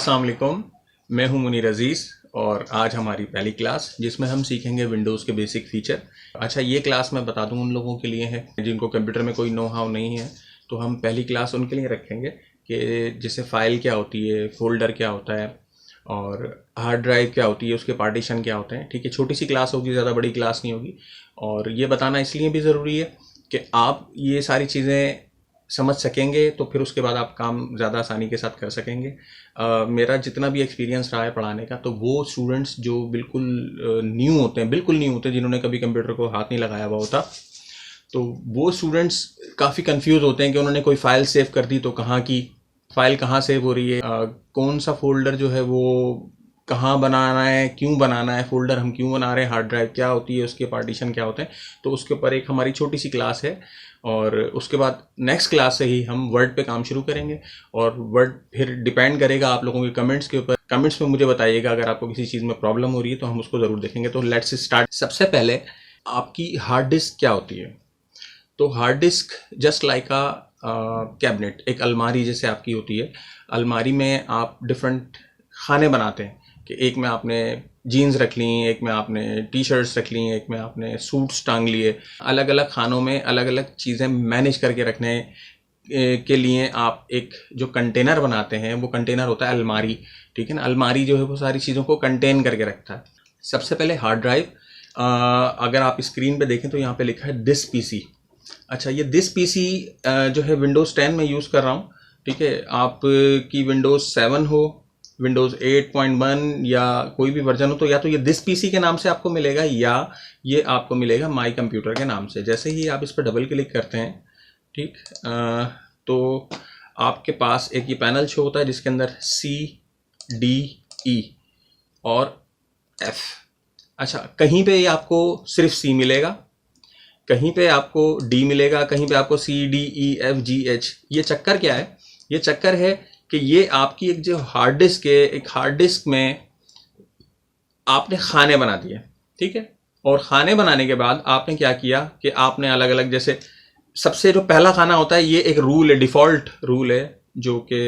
अस्सलाम वालेकुम, मैं हूं मुनीर अजीज़ और आज हमारी पहली क्लास जिसमें हम सीखेंगे विंडोज़ के बेसिक फ़ीचर। अच्छा, ये क्लास मैं बता दूं उन लोगों के लिए है जिनको कंप्यूटर में कोई नो हाउ नहीं है, तो हम पहली क्लास उनके लिए रखेंगे कि जैसे फ़ाइल क्या होती है, फ़ोल्डर क्या होता है और हार्ड ड्राइव क्या होती है, उसके पार्टीशन क्या होते हैं। ठीक है, छोटी सी क्लास होगी, ज़्यादा बड़ी क्लास नहीं होगी। और ये बताना इसलिए भी ज़रूरी है कि आप ये सारी चीज़ें समझ सकेंगे तो फिर उसके बाद आप काम ज़्यादा आसानी के साथ कर सकेंगे। मेरा जितना भी एक्सपीरियंस रहा है पढ़ाने का, तो वो स्टूडेंट्स जो बिल्कुल न्यू होते हैं, बिल्कुल न्यू होते हैं, जिन्होंने कभी कंप्यूटर को हाथ नहीं लगाया हुआ होता, तो वो स्टूडेंट्स काफ़ी कंफ्यूज होते हैं कि उन्होंने कोई फ़ाइल सेव कर दी तो कहाँ की फ़ाइल, कहाँ सेव हो रही है, कौन सा फ़ोल्डर जो है वो कहाँ बनाना है, क्यों बनाना है, फ़ोल्डर हम क्यों बना रहे हैं, हार्ड ड्राइव क्या होती है, उसके पार्टीशन क्या होते हैं। तो उसके ऊपर एक हमारी छोटी सी क्लास है और उसके बाद नेक्स्ट क्लास से ही हम वर्ड पे काम शुरू करेंगे। और वर्ड फिर डिपेंड करेगा आप लोगों के कमेंट्स के ऊपर। कमेंट्स में मुझे बताइएगा अगर आपको किसी चीज़ में प्रॉब्लम हो रही है तो हम उसको ज़रूर देखेंगे। तो लेट्स स्टार्ट। सबसे पहले आपकी हार्ड डिस्क क्या होती है? तो हार्ड डिस्क जस्ट लाइक अ कैबिनेट, एक अलमारी जैसे आपकी होती है। अलमारी में आप डिफरेंट खाने बनाते हैं कि एक में आपने जीन्स रख ली, एक में आपने टी शर्ट्स रख ली, एक में आपने सूट्स टांग लिए। अलग अलग खानों में अलग अलग चीज़ें मैनेज करके रखने के लिए आप एक जो कंटेनर बनाते हैं वो कंटेनर होता है अलमारी। ठीक है ना, अलमारी जो है वो सारी चीज़ों को कंटेन करके रखता है। सबसे पहले हार्ड ड्राइव, अगर आप स्क्रीन पे देखें तो यहाँ पे लिखा है दिस पीसी। अच्छा, ये दिस पीसी जो है विंडोज़ 10 में यूज़ कर रहा हूँ। ठीक है, आप की विंडोज़ 7 हो, विंडोज़ 8.1 या कोई भी वर्जन हो, तो या तो ये दिस पीसी के नाम से आपको मिलेगा या ये आपको मिलेगा माई कंप्यूटर के नाम से। जैसे ही आप इस पर डबल क्लिक करते हैं, ठीक, तो आपके पास एक ये पैनल शो होता है जिसके अंदर C, D, E और F। अच्छा, कहीं पे आपको सिर्फ C मिलेगा, कहीं पे आपको D मिलेगा, कहीं पे आपको C, D, E, F, G, H। ये चक्कर क्या है? ये चक्कर है कि ये आपकी एक जो हार्ड डिस्क है, एक हार्ड डिस्क में आपने खाने बना दिए। ठीक है, और खाने बनाने के बाद आपने क्या किया कि आपने अलग अलग, जैसे सबसे जो पहला खाना होता है, ये एक रूल है, डिफ़ॉल्ट रूल है, जो कि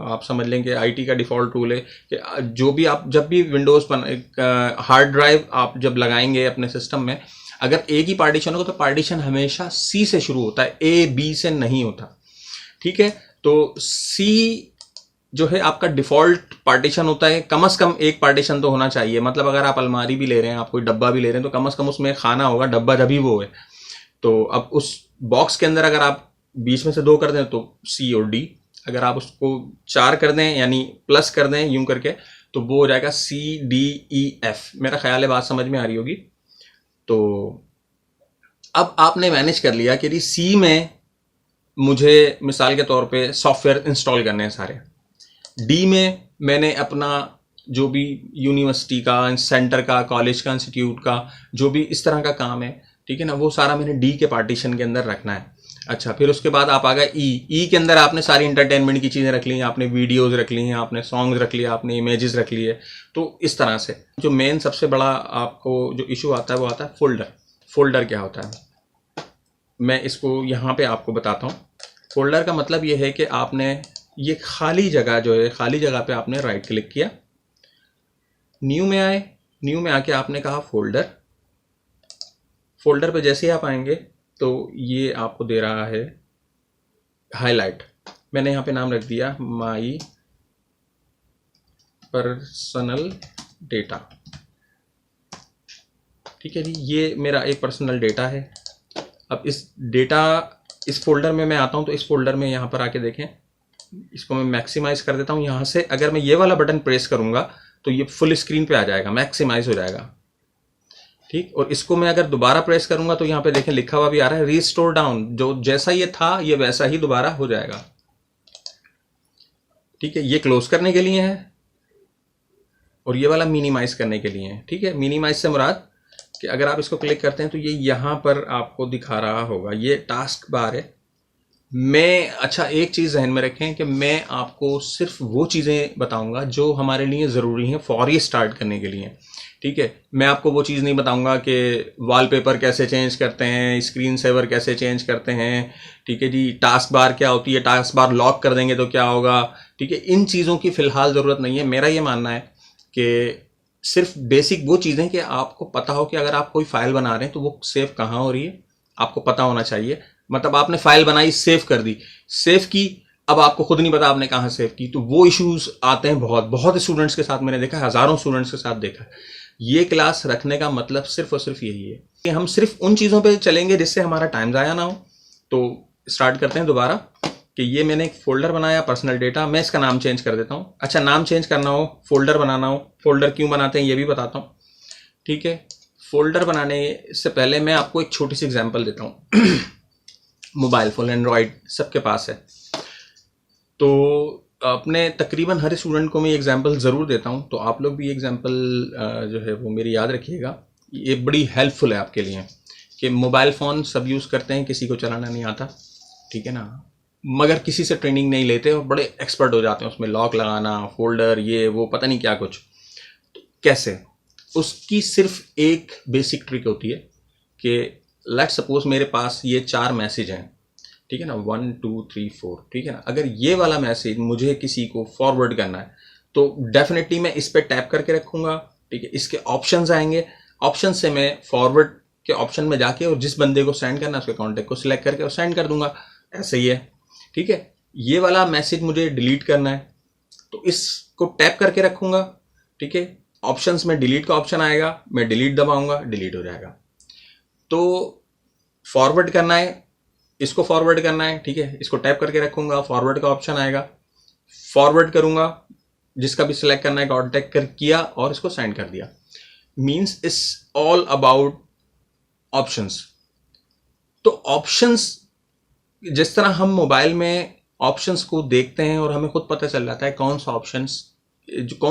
आप समझ लें कि आईटी का डिफ़ॉल्ट रूल है कि जो भी आप जब भी विंडोज़ पर हार्ड ड्राइव आप जब लगाएंगे अपने सिस्टम में, अगर ए की पार्टीशन होगा तो पार्टीशन हमेशा सी से शुरू होता है, ए बी से नहीं होता। ठीक है, तो सी जो है आपका डिफ़ॉल्ट पार्टीशन होता है। कम से कम एक पार्टीशन तो होना चाहिए। मतलब अगर आप अलमारी भी ले रहे हैं, आप कोई डब्बा भी ले रहे हैं, तो कम से कम उसमें खाना होगा, डब्बा जब ही वो है। तो अब उस बॉक्स के अंदर अगर आप बीच में से 2 कर दें तो सी और डी, अगर आप उसको 4 कर दें यानी प्लस कर दें यूं करके, तो वो हो जाएगा C, D, E, F। मेरा ख्याल है बात समझ में आ रही होगी। तो अब आपने मैनेज कर लिया कि सी में मुझे मिसाल के तौर पे सॉफ्टवेयर इंस्टॉल करने हैं सारे। डी में मैंने अपना जो भी यूनिवर्सिटी का, सेंटर का, कॉलेज का, इंस्टीट्यूट का जो भी इस तरह का काम है, ठीक है ना, वो सारा मैंने डी के पार्टीशन के अंदर रखना है। अच्छा, फिर उसके बाद आप आ गए ई के अंदर आपने सारी इंटरटेनमेंट की चीज़ें रख ली हैं, आपने वीडियोज़ रख ली हैं, आपने सॉन्ग्स रख लिए, आपने इमेजेस रख लिए। तो इस तरह से जो मेन सबसे बड़ा आपको जो इशू आता है वो आता है फोल्डर। फोल्डर क्या होता है मैं इसको यहाँ पे आपको बताता हूँ। फोल्डर का मतलब ये है कि आपने ये खाली जगह जो है, खाली जगह पे आपने राइट क्लिक किया, न्यू में आए, न्यू में आके आपने कहा फोल्डर। फोल्डर पे जैसे ही आप आएंगे तो ये आपको दे रहा है हाईलाइट। मैंने यहाँ पे नाम रख दिया माई पर्सनल डेटा। ठीक है जी, ये मेरा एक पर्सनल डेटा है। अब इस डेटा, इस फोल्डर में मैं आता हूँ, तो इस फोल्डर में यहाँ पर आके देखें, इसको मैं मैक्सिमाइज कर देता हूँ। यहाँ से अगर मैं ये वाला बटन प्रेस करूँगा तो ये फुल स्क्रीन पे आ जाएगा, मैक्सिमाइज हो जाएगा। ठीक, और इसको मैं अगर दोबारा प्रेस करूँगा तो यहाँ पे देखें लिखा हुआ भी आ रहा है रीस्टोर डाउन, जो जैसा ये था ये वैसा ही दोबारा हो जाएगा। ठीक है, ये क्लोज करने के लिए है और ये वाला मिनिमाइज करने के लिए है। ठीक है, मिनिमाइज से मुराद कि अगर आप इसको क्लिक करते हैं तो ये यहाँ पर आपको दिखा रहा होगा, ये टास्क बार है। अच्छा, एक चीज़ जहन में रखें कि मैं आपको सिर्फ वो चीज़ें बताऊंगा जो हमारे लिए ज़रूरी हैं फौरी स्टार्ट करने के लिए। ठीक है, मैं आपको वो चीज़ नहीं बताऊंगा कि वॉलपेपर कैसे चेंज करते हैं, स्क्रीन सेवर कैसे चेंज करते हैं, ठीक है जी, टास्क बार क्या होती है, टास्क बार लॉक कर देंगे तो क्या होगा, ठीक है। इन चीज़ों की फ़िलहाल ज़रूरत नहीं है। मेरा ये मानना है कि सिर्फ बेसिक वो चीज़ें कि आपको पता हो कि अगर आप कोई फाइल बना रहे हैं तो वो सेव कहाँ हो रही है, आपको पता होना चाहिए। मतलब आपने फाइल बनाई, सेव कर दी, सेव की, अब आपको खुद नहीं पता आपने कहाँ सेव की, तो वो इश्यूज आते हैं बहुत बहुत स्टूडेंट्स के साथ मैंने देखा है, हज़ारों स्टूडेंट्स के साथ देखा है। ये क्लास रखने का मतलब सिर्फ और सिर्फ यही है कि हम सिर्फ उन चीज़ों पे चलेंगे जिससे हमारा टाइम ज़ाया ना हो। तो स्टार्ट करते हैं दोबारा कि ये मैंने एक फोल्डर बनाया पर्सनल डेटा, मैं इसका नाम चेंज कर देता हूँ। अच्छा, नाम चेंज करना हो, फोल्डर बनाना हो, फोल्डर क्यों बनाते हैं ये भी बताता हूँ, ठीक है। फोल्डर बनाने से पहले मैं आपको एक छोटी सी एग्जांपल देता हूँ। मोबाइल फ़ोन एंड्रॉयड सबके पास है, तो अपने तकरीबन हर स्टूडेंट को मैं एग्जांपल ज़रूर देता हूँ, तो आप लोग भी एग्जांपल जो है वो मेरी याद रखिएगा। ये बड़ी हेल्पफुल है आपके लिए कि मोबाइल फ़ोन सब यूज़ करते हैं, किसी को चलाना नहीं आता, ठीक है ना, मगर किसी से ट्रेनिंग नहीं लेते और बड़े एक्सपर्ट हो जाते हैं उसमें, लॉक लगाना, फोल्डर, ये वो पता नहीं क्या कुछ। तो कैसे, उसकी सिर्फ एक बेसिक ट्रिक होती है कि लेट सपोज मेरे पास ये 4 मैसेज हैं, ठीक है ना, 1 2 3 4, ठीक है ना। अगर ये वाला मैसेज मुझे किसी को फॉरवर्ड करना है तो डेफिनेटली मैं इस पर टैप करके रखूंगा, ठीक है। इसके ऑप्शंस आएंगे, ऑप्शन से मैं फॉरवर्ड के ऑप्शन में जाके और जिस बंदे को सेंड करना है उसके कॉन्टेक्ट को सिलेक्ट करके और सेंड कर दूंगा, ऐसे ही है, ठीक है। ये वाला मैसेज मुझे डिलीट करना है तो इसको टैप करके रखूंगा, ठीक है। ऑप्शंस में डिलीट का ऑप्शन आएगा, मैं डिलीट दबाऊंगा, डिलीट हो जाएगा। तो फॉरवर्ड करना है, इसको फॉरवर्ड करना है, ठीक है, इसको टैप करके रखूंगा, फॉरवर्ड का ऑप्शन आएगा, फॉरवर्ड करूंगा, जिसका भी सिलेक्ट करना है कॉन्टेक्ट कर किया और इसको सेंड कर दिया। Means it's all about options. तो ऑप्शंस, जिस तरह हम मोबाइल में ऑप्शंस को देखते हैं और हमें खुद पता चल जाता है कौन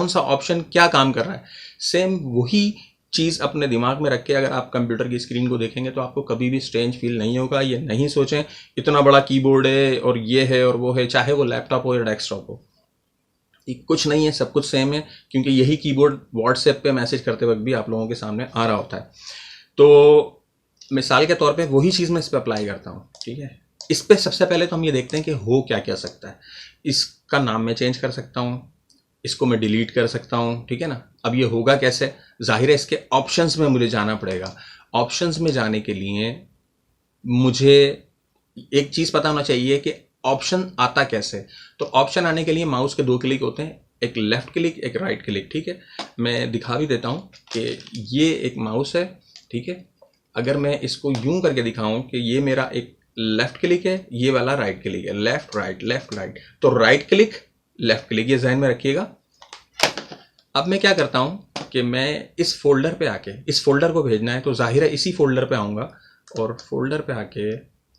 सा ऑप्शन क्या काम कर रहा है, सेम वही चीज़ अपने दिमाग में रख के अगर आप कंप्यूटर की स्क्रीन को देखेंगे तो आपको कभी भी स्ट्रेंज फील नहीं होगा। ये नहीं सोचें इतना बड़ा कीबोर्ड है और ये है और वो है, चाहे वो लैपटॉप हो या डेस्कटॉप हो, ये कुछ नहीं है, सब कुछ सेम है, क्योंकि यही कीबोर्ड व्हाट्सएप पे मैसेज करते वक्त भी आप लोगों के सामने आ रहा होता है। तो मिसाल के तौर पे वही चीज़ मैं इस पर अप्लाई करता हूँ, ठीक है। इस पर सबसे पहले तो हम ये देखते हैं कि हो क्या क्या सकता है। इसका नाम मैं चेंज कर सकता हूँ, इसको मैं डिलीट कर सकता हूँ, ठीक है ना। अब ये होगा कैसे, जाहिर है इसके ऑप्शंस में मुझे जाना पड़ेगा। ऑप्शंस में जाने के लिए मुझे एक चीज़ पता होना चाहिए कि ऑप्शन आता कैसे। तो ऑप्शन आने के लिए माउस के 2 क्लिक होते हैं, एक लेफ्ट क्लिक एक राइट क्लिक, ठीक है। मैं दिखा भी देता हूँ कि ये एक माउस है, ठीक है। अगर मैं इसको यूं करके दिखाऊं कि ये मेरा एक लेफ्ट क्लिक है, ये वाला राइट क्लिक है, लेफ्ट राइट, तो राइट क्लिक लेफ्ट क्लिक, ये ज़हन में रखिएगा। अब मैं क्या करता हूं कि मैं इस फोल्डर पे आके, इस फोल्डर को भेजना है तो जाहिर है इसी फोल्डर पे आऊँगा और फोल्डर पे आके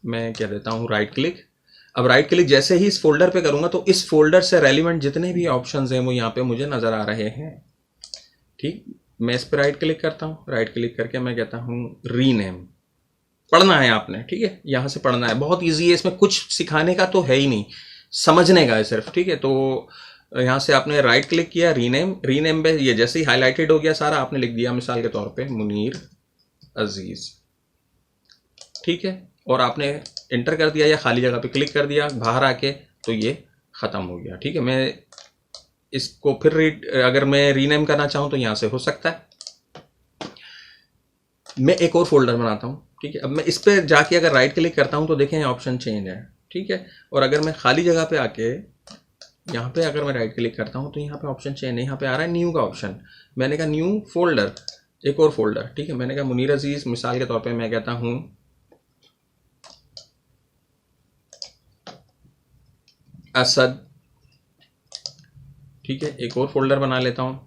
मैं क्या देता हूँ, राइट क्लिक। अब राइट क्लिक जैसे ही इस फोल्डर पे करूँगा तो इस फोल्डर से रेलिवेंट जितने भी ऑप्शंस हैं वो यहाँ पे मुझे नज़र आ रहे हैं, ठीक। मैं इस पर राइट क्लिक करता हूँ, राइट क्लिक करके मैं कहता हूँ रीनेम। पढ़ना है आपने, ठीक है, यहाँ से पढ़ना है, बहुत इजी है, इसमें कुछ सिखाने का तो है ही नहीं, समझने का है सिर्फ, ठीक है। तो यहाँ से आपने राइट क्लिक किया, रीनेम पे ये जैसे ही हाईलाइटेड हो गया सारा, आपने लिख दिया मिसाल के तौर पे मुनीर अजीज़, ठीक है, और आपने इंटर कर दिया या खाली जगह पे क्लिक कर दिया बाहर आके, तो ये ख़त्म हो गया, ठीक है। मैं इसको फिर अगर मैं रीनेम करना चाहूँ तो यहाँ से हो सकता है। मैं एक और फोल्डर बनाता हूँ, ठीक है। अब मैं इस पर जाके अगर राइट क्लिक करता हूँ तो देखें ऑप्शन चेंज है, ठीक है। और अगर मैं खाली जगह पे आके यहाँ पे अगर मैं राइट क्लिक करता हूँ तो यहाँ पे ऑप्शन चेंज है, यहाँ पे आ रहा है न्यू का ऑप्शन। मैंने कहा न्यू फोल्डर, एक और फोल्डर, ठीक है। मैंने कहा मुनीर अजीज़, मिसाल के तौर पे मैं कहता हूँ असद, ठीक है। एक और फोल्डर बना लेता हूँ,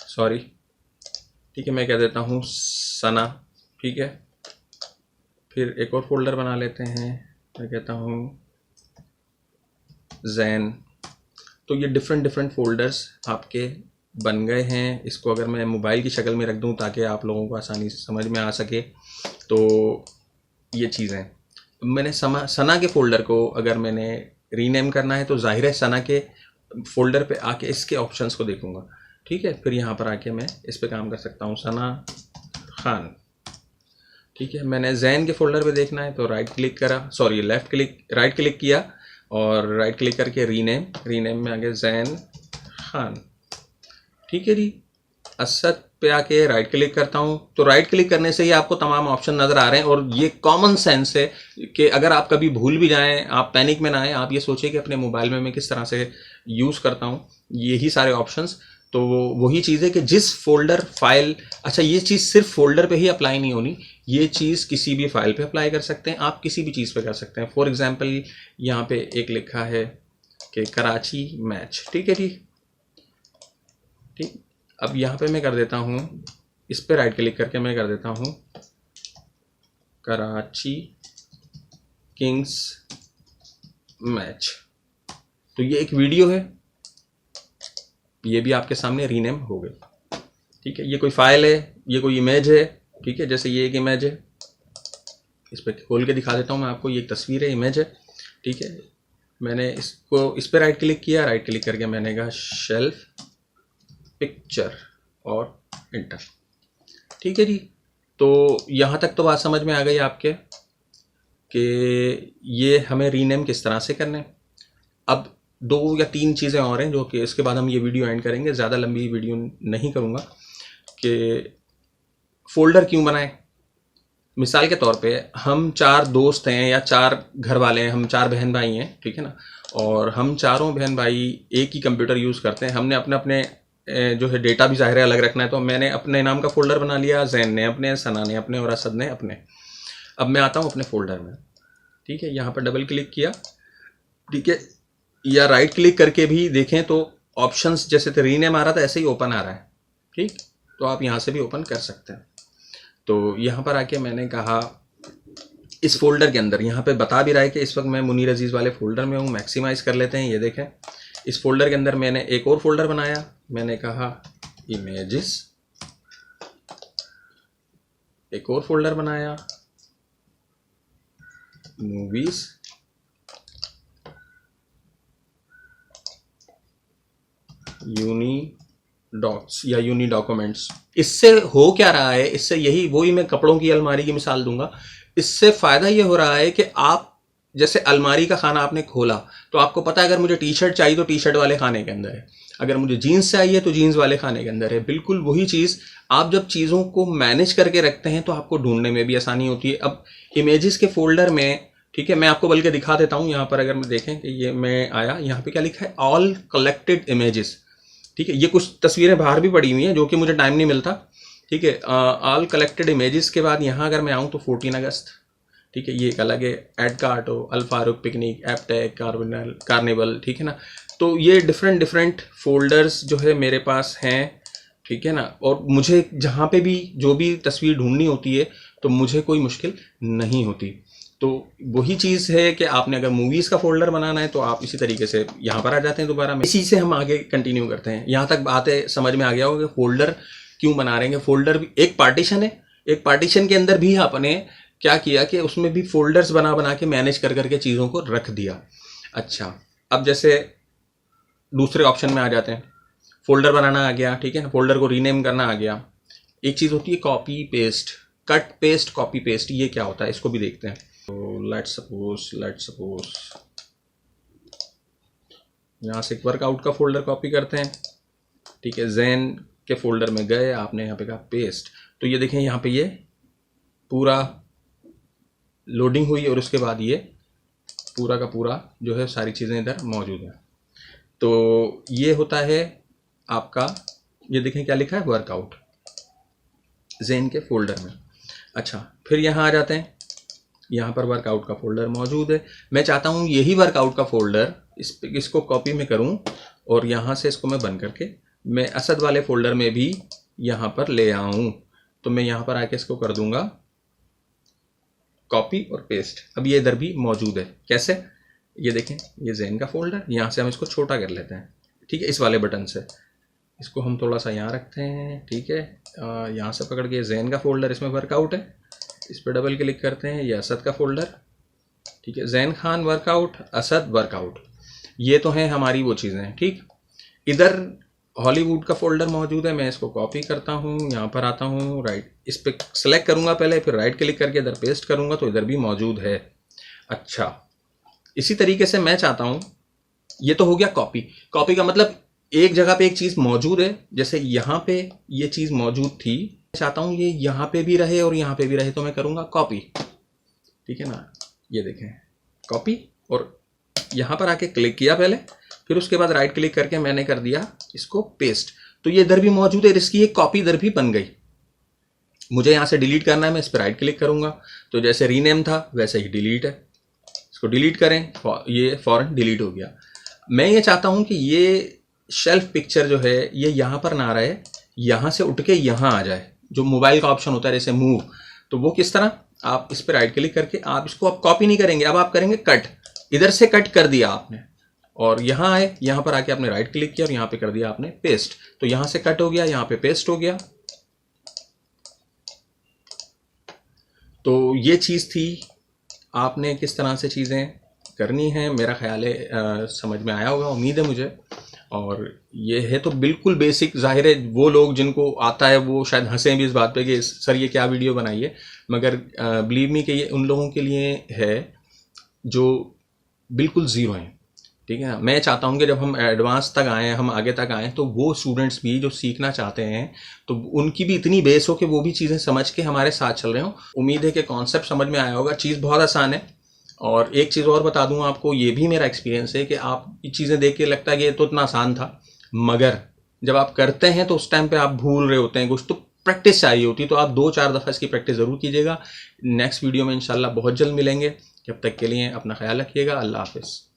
सॉरी, ठीक है, मैं कह देता हूँ सना, ठीक है। फिर एक और फोल्डर बना लेते हैं, मैं कहता हूँ जैन। तो ये डिफरेंट फोल्डर्स आपके बन गए हैं। इसको अगर मैं मोबाइल की शक्ल में रख दूँ ताकि आप लोगों को आसानी से समझ में आ सके, तो ये चीज़ें मैंने सना के फ़ोल्डर को अगर मैंने रीनेम करना है तो जाहिर है सना के फोल्डर पे आके इसके ऑप्शंस को देखूंगा, ठीक है। फिर यहाँ पर आके मैं इस पे काम कर सकता हूँ, सना खान, ठीक है। मैंने जैन के फोल्डर पे देखना है तो राइट क्लिक किया और राइट क्लिक करके रीनेम में आगे जैन खान, ठीक है जी। असद पे आके राइट क्लिक करता हूँ तो राइट क्लिक करने से ही आपको तमाम ऑप्शन नज़र आ रहे हैं और ये कॉमन सेंस है कि अगर आप कभी भूल भी जाएं, आप पैनिक में ना आए, आप ये सोचिए कि अपने मोबाइल में मैं किस तरह से यूज़ करता हूँ यही सारे ऑप्शंस। तो वही चीज़ है कि जिस फोल्डर फाइल, अच्छा ये चीज़ सिर्फ फोल्डर पे ही अप्लाई नहीं होनी, ये चीज़ किसी भी फाइल पे अप्लाई कर सकते हैं, आप किसी भी चीज़ पे कर सकते हैं। फॉर एग्जांपल यहाँ पे एक लिखा है कि कराची मैच, ठीक है जी, ठीक। अब यहाँ पे मैं कर देता हूँ, इस पे राइट क्लिक करके मैं कर देता हूँ कराची किंग्स मैच। तो ये एक वीडियो है, ये भी आपके सामने रीनेम हो गई, ठीक है। ये कोई फाइल है, ये कोई इमेज है, ठीक है। जैसे ये एक इमेज है, इस पर खोल के दिखा देता हूँ मैं आपको, ये एक तस्वीर है, इमेज है, ठीक है। मैंने इसको इस पर राइट क्लिक किया, राइट क्लिक करके मैंने कहा शेल्फ पिक्चर और इंटर, ठीक है जी। तो यहाँ तक तो बात समझ में आ गई आपके कि ये हमें रीनेम किस तरह से करने। अब 2 या 3 चीज़ें और हैं जो कि इसके बाद हम ये वीडियो एंड करेंगे, ज़्यादा लंबी वीडियो नहीं करूँगा। कि फ़ोल्डर क्यों बनाएं। मिसाल के तौर पे हम 4 दोस्त हैं या 4 घर वाले हैं, हम 4 बहन भाई हैं, ठीक है ना, और हम चारों बहन भाई एक ही कंप्यूटर यूज़ करते हैं। हमने अपने अपने जो है डेटा भी ज़ाहिर है अलग रखना है, तो मैंने अपने नाम का फ़ोल्डर बना लिया, जैन ने अपने, सना ने अपने और असद ने अपने। अब मैं आता हूँ अपने फ़ोल्डर में, ठीक है। यहाँ पर डबल क्लिक किया, ठीक है, या राइट क्लिक करके भी देखें तो ऑप्शंस जैसे तो रीनेम आ रहा था ऐसे ही ओपन आ रहा है, ठीक। तो आप यहाँ से भी ओपन कर सकते हैं। तो यहाँ पर आके मैंने कहा इस फोल्डर के अंदर, यहाँ पे बता भी रहा है कि इस वक्त मैं मुनीर अजीज़ वाले फोल्डर में हूँ। मैक्सिमाइज कर लेते हैं, ये देखें इस फोल्डर के अंदर मैंने एक और फोल्डर बनाया, मैंने कहा इमेजेस, एक और फोल्डर बनाया मूवीज, यूनी डॉक्स या यूनी डॉक्यूमेंट्स। इससे हो क्या रहा है, इससे यही वही मैं कपड़ों की अलमारी की मिसाल दूंगा। इससे फायदा ये हो रहा है कि आप जैसे अलमारी का खाना आपने खोला तो आपको पता है अगर मुझे टी शर्ट चाहिए तो टी शर्ट वाले खाने के अंदर है, अगर मुझे जीन्स चाहिए तो जीन्स वाले खाने के अंदर है। बिल्कुल वही चीज़ आप जब चीज़ों को मैनेज करके रखते हैं तो आपको ढूंढने में भी आसानी होती है। अब इमेजेस के फोल्डर में, ठीक है, मैं आपको बल्कि दिखा देता हूँ। यहाँ पर अगर मैं देखें कि ये मैं आया, यहाँ पे क्या लिखा है, ऑल कलेक्टेड इमेजेस, ठीक है। ये कुछ तस्वीरें बाहर भी पड़ी हुई हैं जो कि मुझे टाइम नहीं मिलता, ठीक है। ऑल कलेक्टेड इमेजेस के बाद यहाँ अगर मैं आऊँ तो 14 अगस्त, ठीक है, ये एक अलग है, एड कार्टो, अल फारूक पिकनिक, एपटेक, कार्निवल, ठीक है ना। तो ये डिफरेंट फोल्डर्स जो है मेरे पास हैं, ठीक है ना। और मुझे जहाँ पे भी जो भी तस्वीर ढूंढनी होती है तो मुझे कोई मुश्किल नहीं होती। तो वही चीज़ है कि आपने अगर मूवीज़ का फोल्डर बनाना है तो आप इसी तरीके से यहाँ पर आ जाते हैं दोबारा में, इसी से हम आगे कंटिन्यू करते हैं। यहाँ तक बातें समझ में आ गया होगा कि फोल्डर क्यों बना रहे हैं। फोल्डर भी एक पार्टीशन है, एक पार्टीशन के अंदर भी आपने क्या किया कि उसमें भी फोल्डर्स बना के मैनेज कर करके चीज़ों को रख दिया। अच्छा, अब जैसे दूसरे ऑप्शन में आ जाते हैं, फोल्डर बनाना आ गया, ठीक है ना, फोल्डर को रीनेम करना आ गया। एक चीज़ होती है copy paste, cut paste copy paste, ये क्या होता है इसको भी देखते हैं। तो लेट्स सपोज यहाँ से एक वर्कआउट का फोल्डर कॉपी करते हैं, ठीक है। जैन के फोल्डर में गए, आपने यहाँ पे कहा पेस्ट, तो ये देखें यहाँ पे ये पूरा लोडिंग हुई और उसके बाद ये पूरा का पूरा जो है सारी चीज़ें इधर मौजूद हैं। तो ये होता है आपका, ये देखें क्या लिखा है, वर्कआउट जैन के फोल्डर में। अच्छा, फिर यहाँ आ जाते हैं, यहाँ पर वर्कआउट का फोल्डर मौजूद है। मैं चाहता हूँ यही वर्कआउट का फोल्डर इसको कॉपी में करूँ और यहाँ से इसको मैं बंद करके मैं असद वाले फोल्डर में भी यहाँ पर ले आऊँ। तो मैं यहाँ पर आके इसको कर दूंगा कॉपी और पेस्ट। अब ये इधर भी मौजूद है, कैसे, ये देखें, ये जैन का फोल्डर, यहाँ से हम इसको छोटा कर लेते हैं, ठीक है, इस वाले बटन से इसको हम थोड़ा सा यहाँ रखते हैं, ठीक है। यहाँ से पकड़ के जैन का फोल्डर, इसमें वर्कआउट है, इस पर डबल क्लिक करते हैं, ये असद का फोल्डर, ठीक है, जैन खान वर्कआउट, असद वर्कआउट। ये तो है हमारी वो चीज़ें, ठीक। इधर हॉलीवुड का फोल्डर मौजूद है, मैं इसको कॉपी करता हूँ, यहाँ पर आता हूँ, राइट, इस पर सेलेक्ट करूँगा पहले, फिर राइट क्लिक करके इधर पेस्ट करूँगा तो इधर भी मौजूद है। अच्छा, इसी तरीके से मैं चाहता हूँ, ये तो हो गया कॉपी। कॉपी का मतलब एक जगह पे एक चीज़ मौजूद है, जैसे यहाँ पे ये चीज़ मौजूद थी, चाहता हूँ ये यहाँ पे भी रहे और यहाँ पे भी रहे, तो मैं करूँगा कॉपी, ठीक है ना। ये देखें कॉपी, और यहाँ पर आके क्लिक किया पहले, फिर उसके बाद राइट क्लिक करके मैंने कर दिया इसको पेस्ट, तो ये इधर भी मौजूद है, इसकी एक कॉपी इधर भी बन गई। मुझे यहाँ से डिलीट करना है, मैं इस पर राइट क्लिक करूँगा, तो जैसे रीनेम था वैसे ही डिलीट है, इसको डिलीट करें, ये फौरन डिलीट हो गया। मैं ये चाहता हूँ कि ये शेल्फ पिक्चर जो है ये यहाँ पर ना रहे, यहाँ से उठ के यहाँ आ जाए, जो मोबाइल का ऑप्शन होता है जैसे मूव, तो वो किस तरह, आप इस पर राइट क्लिक करके आप इसको आप कॉपी नहीं करेंगे, अब आप करेंगे कट, इधर से कट कर दिया आपने और यहाँ आए, यहाँ पर आके आपने राइट क्लिक किया और यहाँ पे कर दिया आपने पेस्ट, तो यहाँ से कट हो गया, यहाँ पे पेस्ट हो गया। तो ये चीज़ थी, आपने किस तरह से चीज़ें करनी है, मेरा ख्याल है समझ में आया होगा, उम्मीद है मुझे। और ये है तो बिल्कुल बेसिक, जाहिर है वो लोग जिनको आता है वो शायद हंसें भी इस बात पे कि सर ये क्या वीडियो बनाई है, मगर बिलीव मी कि ये उन लोगों के लिए है जो बिल्कुल ज़ीरो हैं, ठीक है ना। मैं चाहता हूँ कि जब हम एडवांस तक आएँ, हम आगे तक आएँ, तो वो स्टूडेंट्स भी जो सीखना चाहते हैं तो उनकी भी इतनी बेस हो कि वो भी चीज़ें समझ के हमारे साथ चल रहे हों। उम्मीद है कि कॉन्सेप्ट समझ में आया होगा। चीज़ बहुत आसान है। और एक चीज़ और बता दूं आपको, ये भी मेरा एक्सपीरियंस है कि आप ये चीज़ें देख के लगता है कि ये तो इतना आसान था, मगर जब आप करते हैं तो उस टाइम पे आप भूल रहे होते हैं कुछ, तो प्रैक्टिस चाहिए होती है। तो आप 2-4 दफ़ा इसकी प्रैक्टिस ज़रूर कीजिएगा। नेक्स्ट वीडियो में इंशाल्लाह बहुत जल्द मिलेंगे। जब तक के लिए अपना ख्याल रखिएगा। अल्लाह हाफ़िज़।